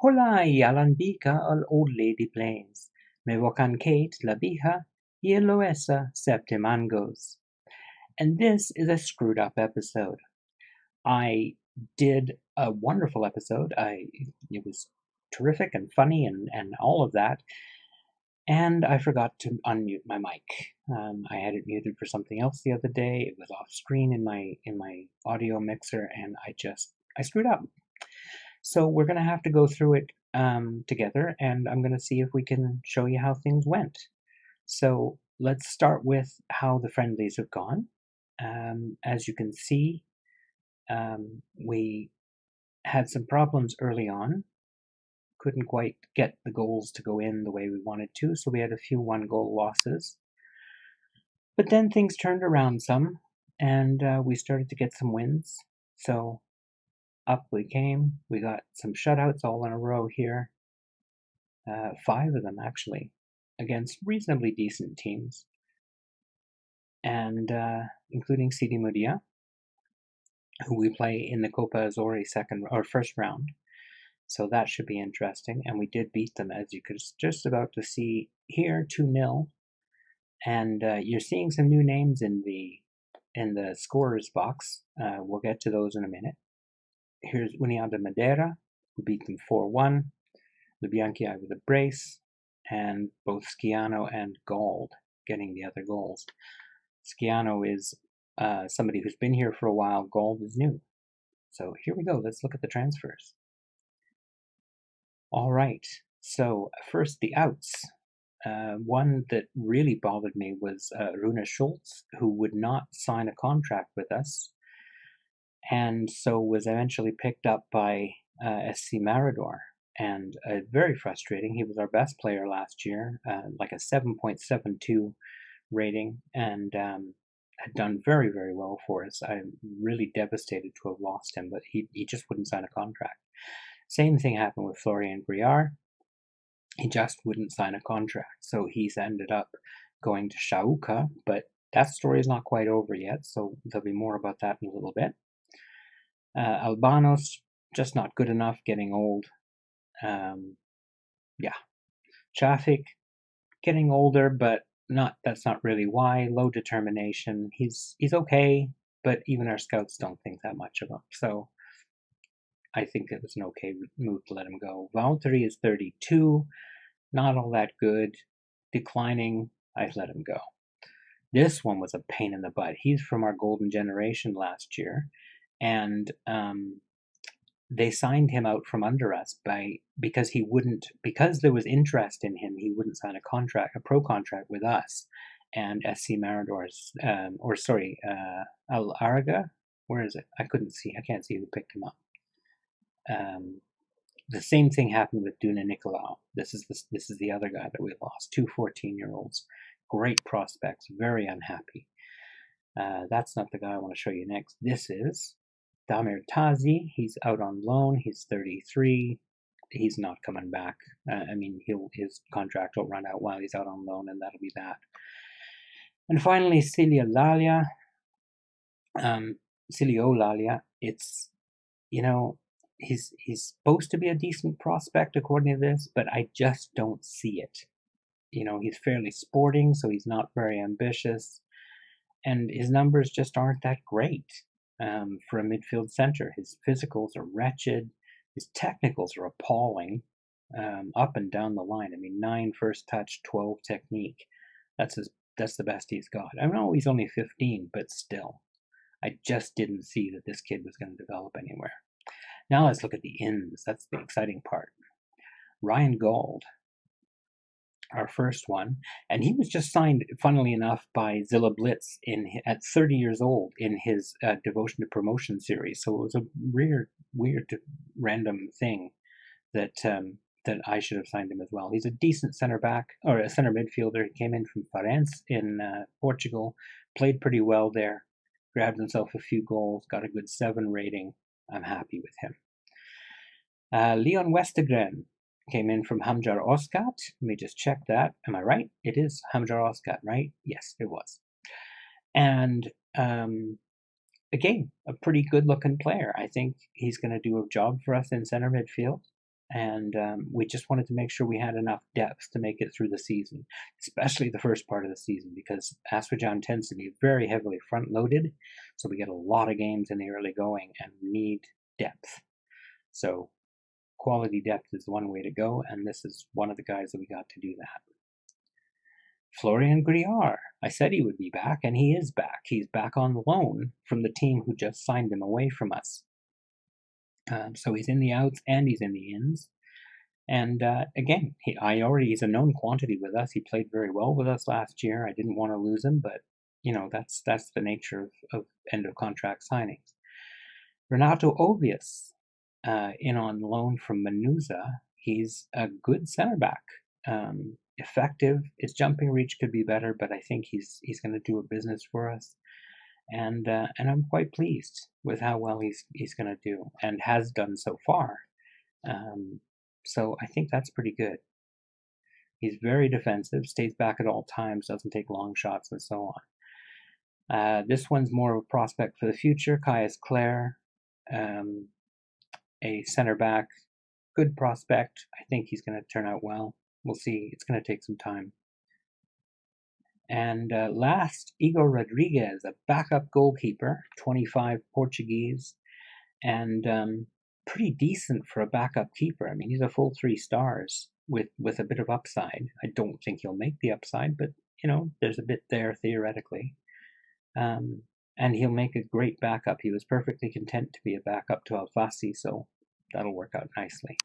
Hola y alanbica al old lady plains. Me vocan Kate la vieja y Eloesa Septim Angos. And this is a screwed up episode. I did a wonderful episode. It was terrific and funny and all of that. And I forgot to unmute my mic. I had it muted for something else the other day. It was off screen in my audio mixer, and I screwed up. So we're going to have to go through it together, and I'm going to see if we can show you how things went. So let's start with how the friendlies have gone. As you can see, we had some problems early on. Couldn't quite get the goals to go in the way we wanted to, so we had a few one-goal losses. But then things turned around some, and we started to get some wins. So up we came. We got some shutouts all in a row here. 5 of them actually, against reasonably decent teams, and including Sidi Mudia, who we play in the Copa Azori first round. So that should be interesting. And we did beat them, as you could just about to see here, 2-0. And you're seeing some new names in the scorers box. We'll get to those in a minute. Here's União de Madeira, who beat them 4-1. Lubianchi with a brace, and both Sciano and Gold getting the other goals. Sciano is somebody who's been here for a while. Gold is new. So here we go. Let's look at the transfers. All right. So first, the outs. One that really bothered me was Runa Schultz, who would not sign a contract with us, and so was eventually picked up by SC Marador. And very frustrating. He was our best player last year, like a 7.72 rating, and had done very, very well for us. I'm really devastated to have lost him, but he just wouldn't sign a contract. Same thing happened with Florian Briard. He just wouldn't sign a contract, so he's ended up going to Shauka, but that story is not quite over yet, so there'll be more about that in a little bit. Albanos, just not good enough, getting old. Traffic, getting older, but that's not really why. Low determination. He's okay, but even our scouts don't think that much of him. So I think it was an okay move to let him go. Valtteri is 32, not all that good, declining. I let him go. This one was a pain in the butt. He's from our golden generation last year, and they signed him out from under us because there was interest in him. He wouldn't sign a pro contract with us, and SC Marador's Al Araga. Where is it? I can't see who picked him up. The same thing happened with Duna Nicolau. This is the other guy that we lost. 2 14-year-olds, great prospects, very unhappy. That's not the guy I want to show you next. This is Damir Tazi. He's out on loan. He's 33. He's not coming back. His contract will run out while he's out on loan, and that'll be that. And finally, Cilio Lalia. It's, he's supposed to be a decent prospect according to this, but I just don't see it. He's fairly sporting, so he's not very ambitious, and his numbers just aren't that great for a midfield center. His physicals are wretched. His technicals are appalling, up and down the line. 9 first touch, 12 technique. That's the best he's got. I know he's only 15, but still, I just didn't see that this kid was going to develop anywhere. Now let's look at the ins. That's the exciting part. Ryan Gold, our first one, and he was just signed, funnily enough, by Zilla Blitz at 30 years old in his Devotion to Promotion series. So it was a weird, random thing that I should have signed him as well. He's a decent center back, or a center midfielder. He came in from Farense in Portugal, played pretty well there, grabbed himself a few goals, got a good 7 rating. I'm happy with him. Leon Westergren came in from Hamjar Oscat. Let me just check that. Am I right? It is Hamjar Oscat, right? Yes, it was. And again, a pretty good-looking player. I think he's going to do a job for us in center midfield. and we just wanted to make sure we had enough depth to make it through the season, especially the first part of the season, because Azerbaijan tends to be very heavily front-loaded, so we get a lot of games in the early going and need depth. So quality depth is one way to go, and this is one of the guys that we got to do that. Florian Griard. I said he would be back, and he is back. He's back on loan from the team who just signed him away from us. So he's in the outs and he's in the ins. And again, he's a known quantity with us. He played very well with us last year. I didn't want to lose him, but that's the nature of end of contract signings. Renato Ovius, in on loan from Menuza. He's a good center back. Effective. His jumping reach could be better, but I think he's going to do a business for us. And I'm quite pleased with how well he's going to do and has done so far. So I think that's pretty good. He's very defensive, stays back at all times, doesn't take long shots, and so on. This one's more of a prospect for the future. Caius Clare, a center back, good prospect. I think he's going to turn out well. We'll see. It's going to take some time. And last, Igor Rodriguez, a backup goalkeeper, 25, Portuguese, and pretty decent for a backup keeper. I mean, he's a full 3 stars with a bit of upside. I don't think he'll make the upside, but there's a bit there theoretically. And he'll make a great backup. He was perfectly content to be a backup to Alfasi, so that'll work out nicely.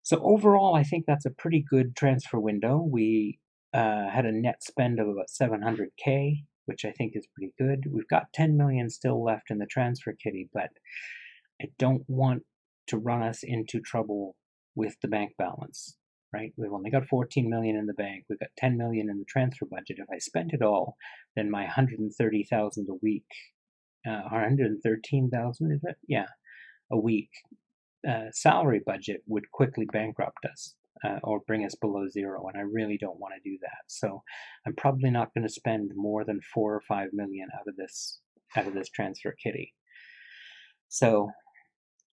So overall, I think that's a pretty good transfer window. We had a net spend of about 700K, which I think is pretty good. We've got 10 million still left in the transfer kitty, but I don't want to run us into trouble with the bank balance, right? We've only got 14 million in the bank. We've got 10 million in the transfer budget. If I spent it all, then my 130,000 a week, or 113,000, is it? Yeah, a week salary budget would quickly bankrupt us. Or bring us below zero, and I really don't want to do that. So I'm probably not going to spend more than 4 or 5 million out of this transfer kitty. So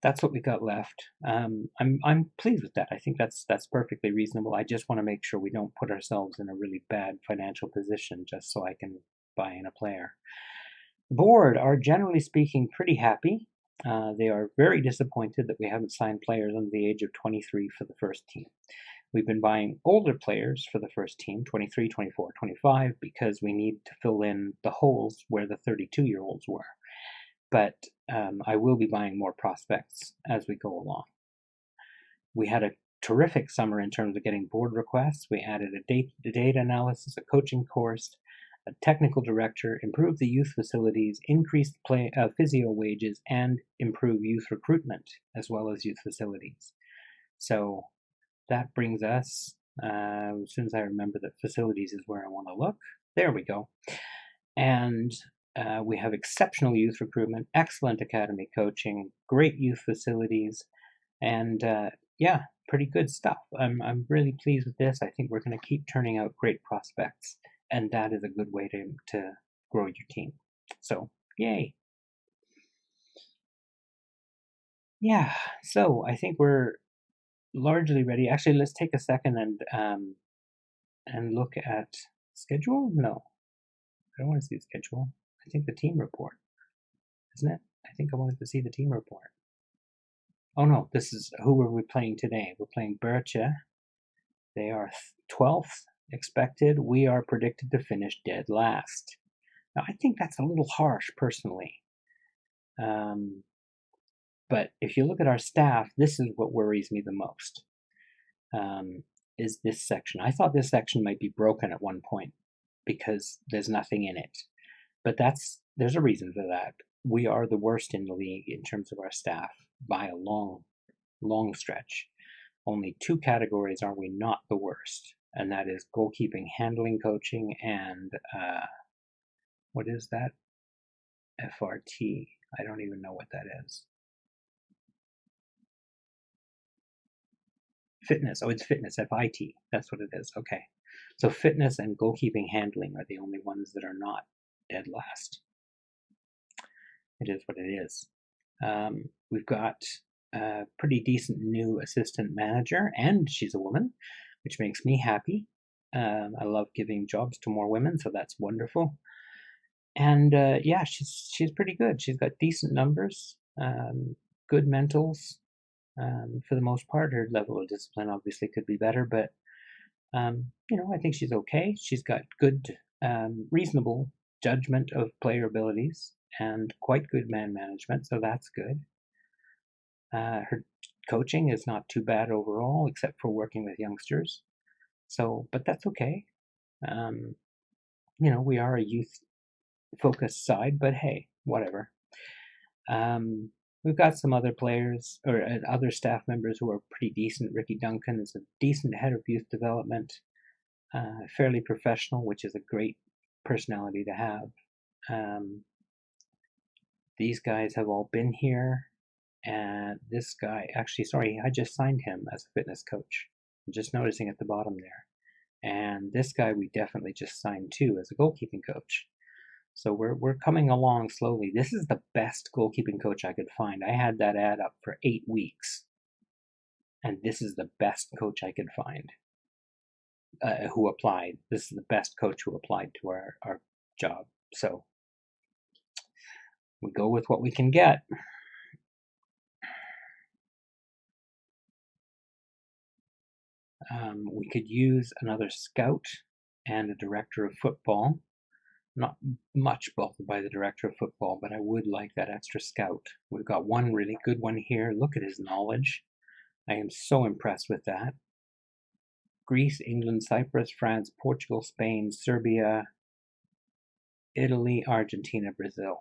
that's what we got left. I'm pleased with that. I think that's perfectly reasonable. I just want to make sure we don't put ourselves in a really bad financial position just so I can buy in a player. The board are generally speaking pretty happy. They are very disappointed that we haven't signed players under the age of 23 for the first team. We've been buying older players for the first team, 23, 24, 25, because we need to fill in the holes where the 32-year-olds were. But I will be buying more prospects as we go along. We had a terrific summer in terms of getting board requests. We added a data analysis, a coaching course, a technical director, improved the youth facilities, increased physio wages, and improve youth recruitment as well as youth facilities. So that brings us, as soon as I remember that facilities is where I want to look, there we go. And we have exceptional youth recruitment, excellent academy coaching, great youth facilities, and yeah, pretty good stuff. I'm really pleased with this. I think we're going to keep turning out great prospects. And that is a good way to grow your team. So, yay. Yeah, so I think we're largely ready. Actually, let's take a second and look at schedule. No, I don't want to see the schedule. I think the team report, isn't it? I think I wanted to see the team report. Oh no, this is who are we playing today? We're playing Berche. They are 12th. Expected. We are predicted to finish dead last. Now, I think that's a little harsh, personally. But if you look at our staff, this is what worries me the most, is this section. I thought this section might be broken at one point because there's nothing in it. But there's a reason for that. We are the worst in the league in terms of our staff by a long, long stretch. Only 2 categories are we not the worst. And that is goalkeeping, handling, coaching, and what is that? FRT. I don't even know what that is. Fitness. Oh, it's fitness, FIT. That's what it is. Okay. So fitness and goalkeeping, handling are the only ones that are not dead last. It is what it is. We've got a pretty decent new assistant manager, and she's a woman, which makes me happy. I love giving jobs to more women, so that's wonderful. And yeah, she's pretty good. She's got decent numbers, good mentals. For the most part, her level of discipline obviously could be better, but I think she's okay. She's got good, reasonable judgment of player abilities and quite good man management, so that's good. Her coaching is not too bad overall, except for working with youngsters. So, but that's okay. We are a youth-focused side, but hey, whatever. We've got some other players or other staff members who are pretty decent. Ricky Duncan is a decent head of youth development, fairly professional, which is a great personality to have. These guys have all been here, and this guy, actually, sorry, I just signed him as a fitness coach. I'm just noticing at the bottom there. And this guy we definitely just signed too as a goalkeeping coach. So we're coming along slowly. This is the best goalkeeping coach I could find. I had that ad up for 8 weeks, and this is the best coach I could find who applied. This is the best coach who applied to our job. So we go with what we can get. We could use another scout and a director of football. Not much bothered by the director of football, but I would like that extra scout. We've got one really good one here. Look at his knowledge. I am so impressed with that. Greece, England, Cyprus, France, Portugal, Spain, Serbia, Italy, Argentina, Brazil.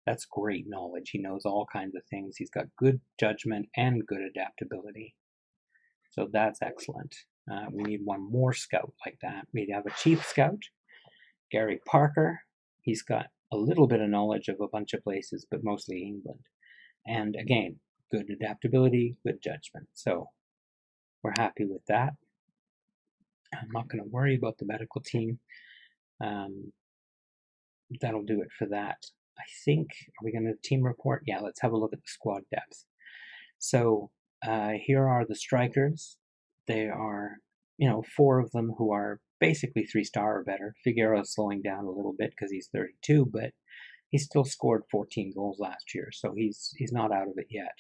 That's great knowledge. He knows all kinds of things. He's got good judgment and good adaptability. So that's excellent. We need one more scout like that. We have a chief scout, Gary Parker. He's got a little bit of knowledge of a bunch of places, but mostly England. And again, good adaptability, good judgment. So we're happy with that. I'm not going to worry about the medical team. That'll do it for that. I think, are we going to team report? Yeah, let's have a look at the squad depth. So here are the strikers. They are, 4 of them who are basically 3-star or better. Figueroa's slowing down a little bit because he's 32, but he still scored 14 goals last year, so he's not out of it yet.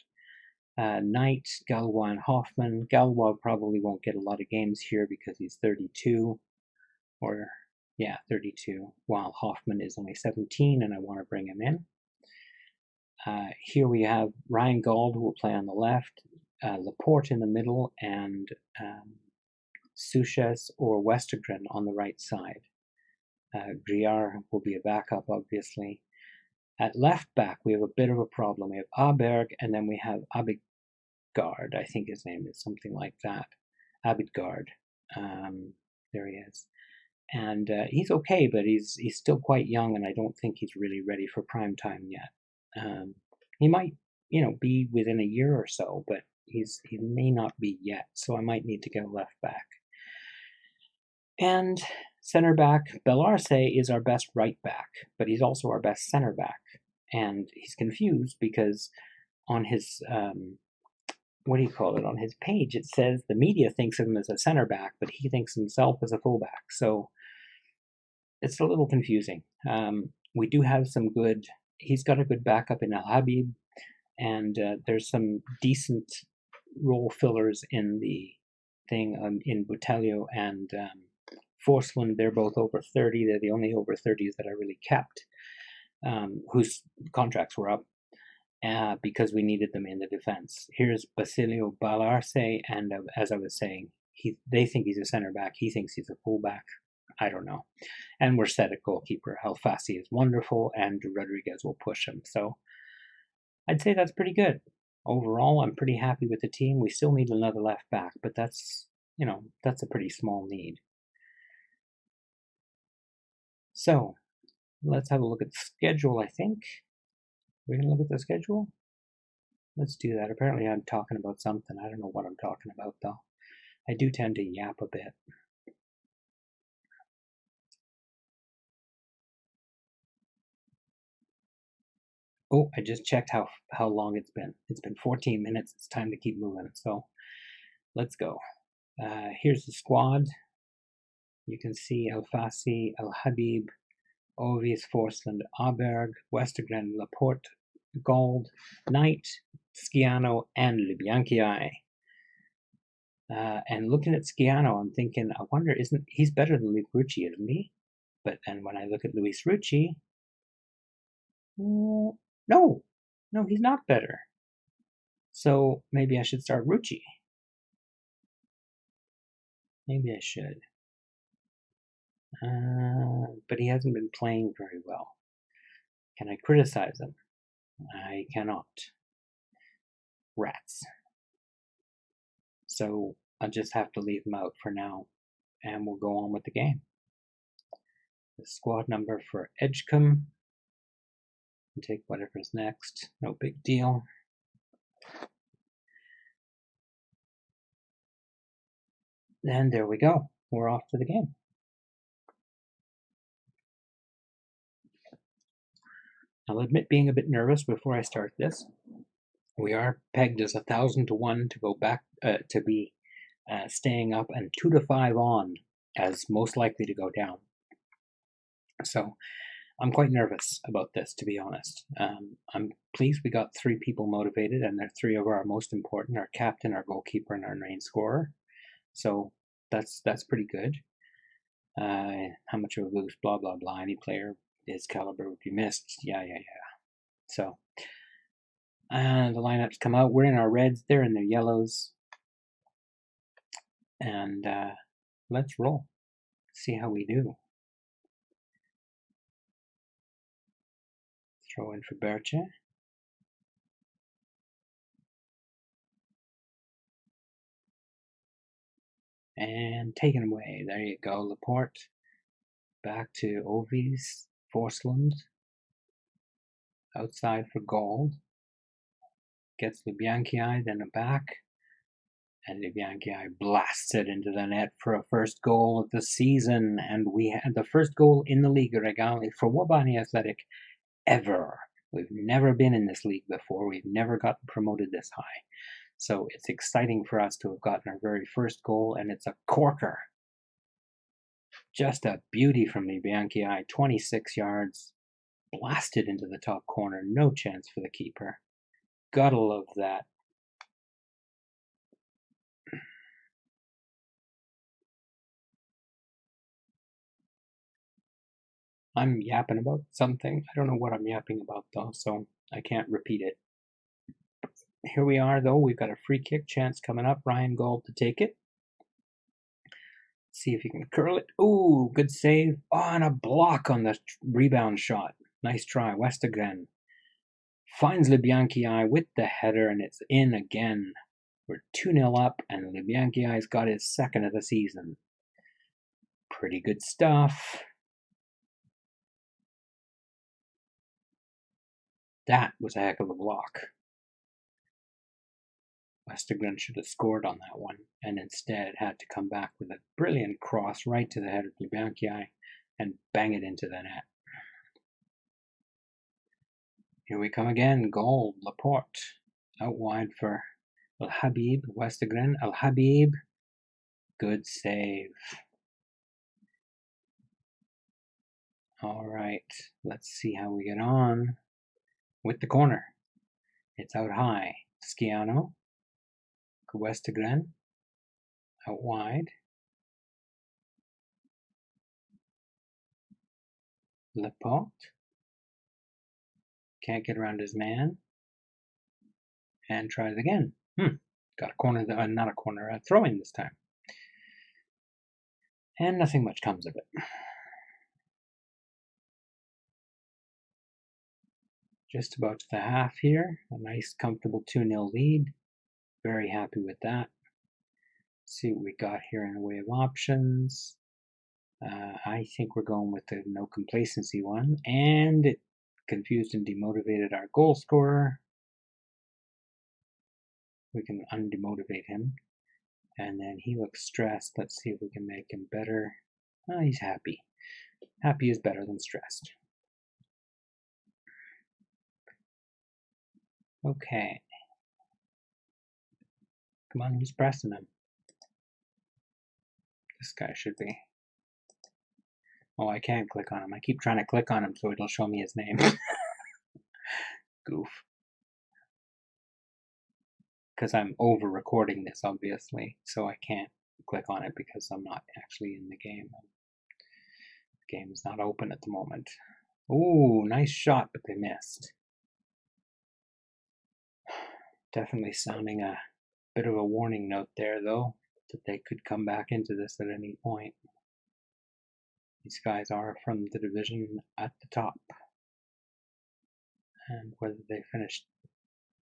Knight, Galois, and Hoffman. Galois probably won't get a lot of games here because he's 32, or yeah, 32, while Hoffman is only 17, and I want to bring him in. Here we have Ryan Gauld, who will play on the left, Laporte in the middle, and Suches or Westergren on the right side. Griard will be a backup, obviously. At left back, we have a bit of a problem. We have Aberg, and then we have Abildgaard. I think his name is something like that. Abildgaard. There he is. And he's okay, but he's still quite young, and I don't think he's really ready for prime time yet. He might, be within a year or so, but he may not be yet, so I might need to get a left back. And center back, Bellarce is our best right back, but he's also our best center back. And he's confused because on his, on his page, it says the media thinks of him as a center back, but he thinks himself as a fullback. So it's a little confusing. We do have he's got a good backup in Al Habib, and there's some decent role fillers in the thing in Botelho and Forslund. They're both over 30. They're the only over 30s that I really kept, whose contracts were up because we needed them in the defense. Here's Basilio Bellarce, and as I was saying, they think he's a center back. He thinks he's a fullback. I don't know. And we're set at goalkeeper. Alfasi is wonderful, and Rodriguez will push him. So I'd say that's pretty good. Overall, I'm pretty happy with the team. We still need another left back, but that's a pretty small need. So let's have a look at the schedule, I think. We're going to look at the schedule? Let's do that. Apparently I'm talking about something. I don't know what I'm talking about, though. I do tend to yap a bit. Oh, I just checked how long it's been. It's been 14 minutes. It's time to keep moving. So let's go. Here's the squad. You can see Alfasi, Al Habib, Ovis, Forsland, Aberg, Westergren, Laporte, Gold, Knight, Sciano, and Libianchi. And looking at Sciano, I'm thinking, I wonder, he's better than Luis Rucci, isn't he? But then when I look at Luis Rucci, no, he's not better. So maybe I should start Rucci. Maybe I should. But he hasn't been playing very well. Can I criticize him? I cannot. Rats. So I'll just have to leave him out for now, and we'll go on with the game. The squad number for Edgecombe. Take whatever's next. No big deal. And there we go. We're off to the game. I'll admit being a bit nervous before I start this. We are pegged as 1,000 to 1 to go back to be staying up, and 2 to 5 on as most likely to go down. So I'm quite nervous about this, to be honest. I'm pleased we got 3 people motivated, and they're 3 of our most important: our captain, our goalkeeper, and our main scorer. So that's pretty good. How much of a boost? Blah blah blah. Any player his caliber would be missed. Yeah. So the lineups come out. We're in our reds. They're in their yellows. And let's roll. See how we do. Throw in for Berche. And taken away. There you go, Laporte. Back to Ovis, Forsland. Outside for Gold. Gets Libianchi, then a back. And Libianchi blasts it into the net for a first goal of the season. And we had the first goal in the Liga Regali for Wabani Athletic ever. We've never been in this league before. We've never gotten promoted this high. So it's exciting for us to have gotten our very first goal, and it's a corker. Just a beauty from Libianchi, 26 yards, blasted into the top corner, no chance for the keeper. Gotta love that. I'm yapping about something. I don't know what I'm yapping about though, so I can't repeat it. Here we are though, we've got a free kick chance coming up. Ryan Gold to take it. See if he can curl it. Ooh, good save. Oh, and a block on the rebound shot. Nice try. Westergren finds Libianchi with the header, and it's in again. We're 2-0 up, and Libianchi's got his second of the season. Pretty good stuff. That was a heck of a block. Westergren should have scored on that one, and instead had to come back with a brilliant cross right to the head of Libianchi and bang it into the net. Here we come again. Gold, Laporte. Out wide for Al Habib, Westergren. Al Habib. Good save. All right, let's see how we get on with the corner. It's out high. Sciano. Westergren. Out wide. Laporte. Can't get around his man. And tries again. Got a corner, not a corner, a throw-in this time. And nothing much comes of it. Just about to the half here. A nice, comfortable 2-0 lead. Very happy with that. Let's see what we got here in the way of options. I think we're going with the no complacency one. And it confused and demotivated our goal scorer. We can undemotivate him. And then he looks stressed. Let's see if we can make him better. Oh, he's happy. Happy is better than stressed. Okay. Come on, who's pressing him? This guy should be. Oh, I can't click on him. I keep trying to click on him so it'll show me his name. Goof. Because I'm over recording this, obviously, so I can't click on it because I'm not actually in the game. The game is not open at the moment. Ooh, nice shot, but they missed. Definitely sounding a bit of a warning note there, though, that they could come back into this at any point. These guys are from the division at the top. And whether they finished,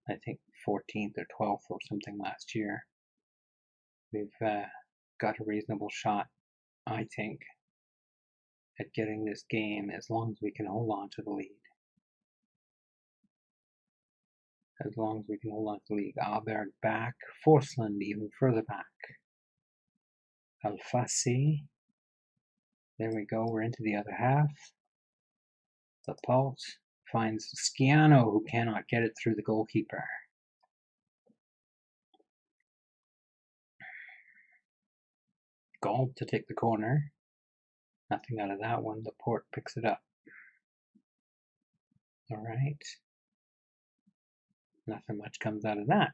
I think, 14th or 12th or something last year, we've got a reasonable shot, I think, at getting this game as long as we can hold on to the lead. As long as we can hold on to the lead. Alberg back, Forsland even further back. Alfasi. There we go, we're into the other half. Laporte finds Sciano, who cannot get it through the goalkeeper. Goal to take the corner. Nothing out of that one. Laporte picks it up. All right. Nothing much comes out of that.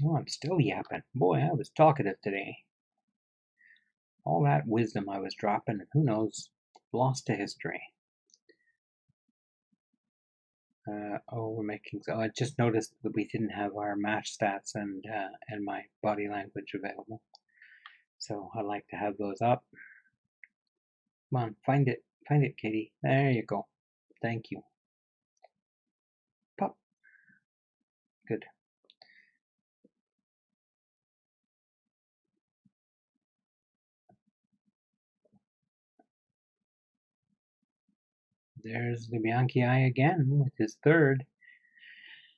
Oh, I'm still yapping. Boy, I was talkative today. All that wisdom I was dropping, who knows, lost to history. We're making. So I just noticed that we didn't have our match stats and my body language available. So I like to have those up. Come on, find it, Kitty. There you go. Thank you. Pop. Good. There's Lubianchi again with his third.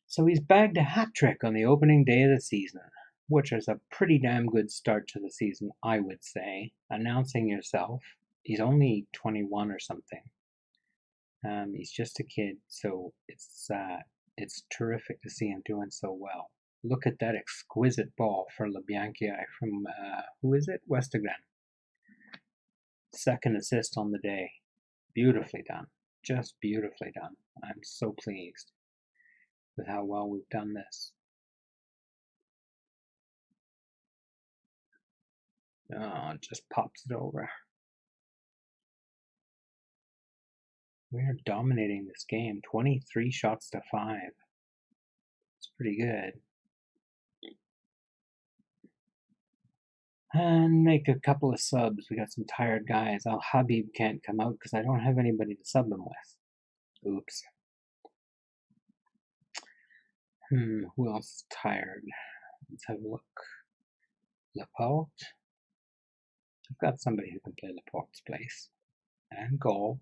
So he's bagged a hat trick on the opening day of the season, which is a pretty damn good start to the season, I would say. Announcing yourself. He's only 21 or something. He's just a kid, so it's terrific to see him doing so well. Look at that exquisite ball for Lubianchi from, who is it? Westergren. Second assist on the day. Beautifully done. Just beautifully done. I'm so pleased with how well we've done this. Oh, it just pops it over. We're dominating this game. 23 shots to 5. It's pretty good. And make a couple of subs. We got some tired guys. Al Habib can't come out because I don't have anybody to sub him with. Oops. Who else is tired? Let's have a look. Laporte. I've got somebody who can play Laporte's place. And Gold.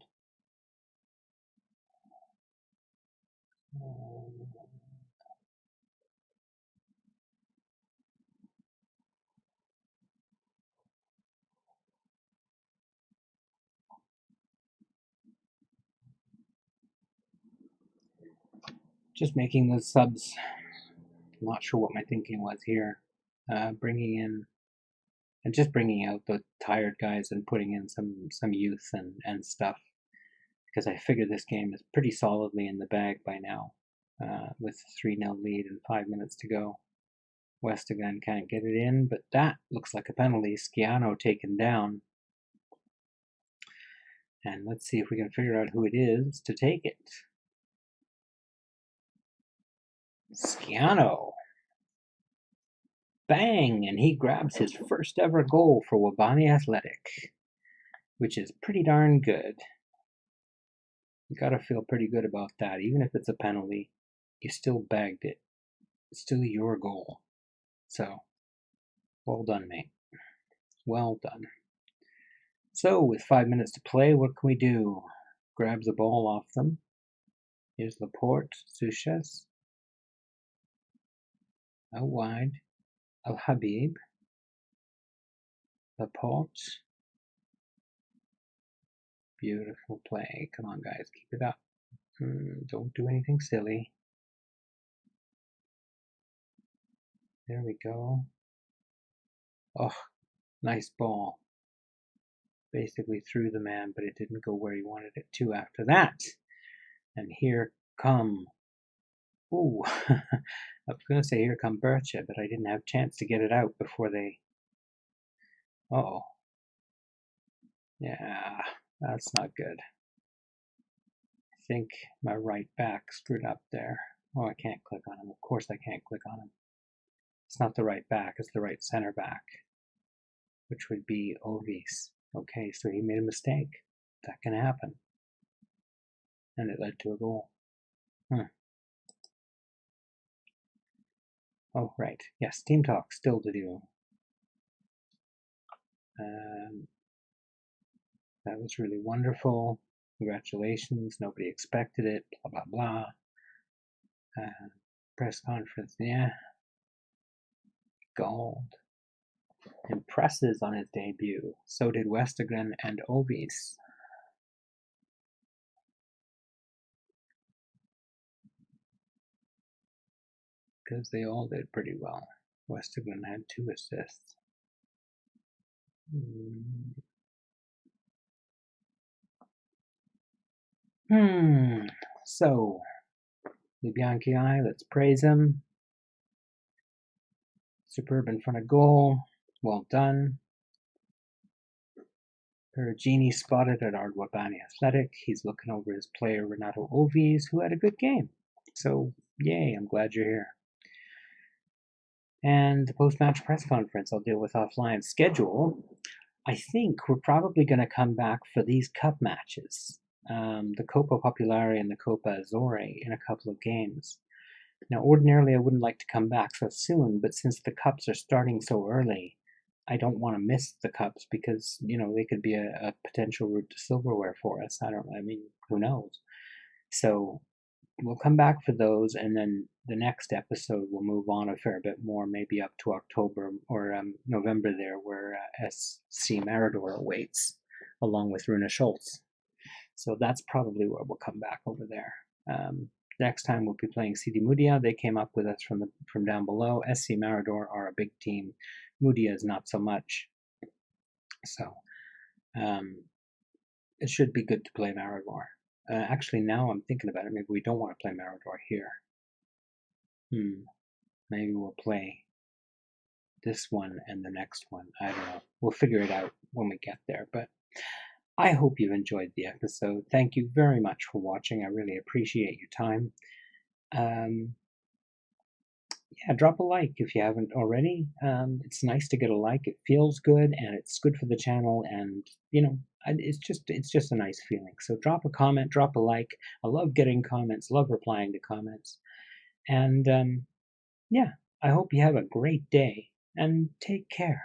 Just making those subs. I'm not sure what my thinking was here. Bringing in and just bringing out the tired guys and putting in some youth and stuff, because I figure this game is pretty solidly in the bag by now, with a 3-0 lead and 5 minutes to go. Westergren can't get it in, but that looks like a penalty. Sciano taken down. And let's see if we can figure out who it is to take it. Sciano. Bang! And he grabs his first ever goal for Wabani Athletic, which is pretty darn good. You gotta feel pretty good about that. Even if it's a penalty, you still bagged it. It's still your goal. So, well done, mate. Well done. So, with 5 minutes to play, what can we do? Grabs the ball off them. Here's Laporte, Suches. Out wide. Al Habib. Laporte. Beautiful play. Come on, guys, keep it up. Don't do anything silly. There we go. Oh, nice ball. Basically threw the man, but it didn't go where he wanted it to after that. And here come... Ooh, I was going to say here come Bircha, but I didn't have a chance to get it out before they... Uh-oh. Yeah, that's not good. I think my right back screwed up there. Oh, I can't click on him. Of course I can't click on him. It's not the right back, it's the right center back, which would be Ovis. Okay, so he made a mistake. That can happen. And it led to a goal. Oh, right. Yes, team talk still to do. That was really wonderful. Congratulations. Nobody expected it. Blah, blah, blah. Press conference. Yeah. Gold. Impresses on his debut. So did Westergren and Ovis. Because they all did pretty well. Westergren had 2 assists. So, Lubyanki, let's praise him. Superb in front of goal. Well done. Perugini spotted at Ardwabani Athletic. He's looking over his player Renato Ovis, who had a good game. So, yay, I'm glad you're here. And the post-match press conference I'll deal with offline. Schedule, I think we're probably going to come back for these cup matches. The Copa Popolare and the Copa Azore in a couple of games. Now, ordinarily I wouldn't like to come back so soon, but since the cups are starting so early, I don't want to miss the cups because, you know, they could be a potential route to silverware for us. Who knows? So we'll come back for those, and then the next episode we'll move on a fair bit more, maybe up to October or November there, where SC Marador awaits, along with Runa Schultz. So that's probably where we'll come back over there. Next time we'll be playing CD Mudia. They came up with us from down below. SC Marador are a big team. Mudia is not so much. So it should be good to play Marador. Actually, now I'm thinking about it. Maybe we don't want to play Marador here. Maybe we'll play this one and the next one. I don't know. We'll figure it out when we get there. But I hope you enjoyed the episode. Thank you very much for watching. I really appreciate your time. Yeah, drop a like if you haven't already. It's nice to get a like. It feels good, and it's good for the channel, and you know, it's just a nice feeling. So drop a comment, drop a like. I love getting comments, love replying to comments. And yeah, I hope you have a great day, and take care.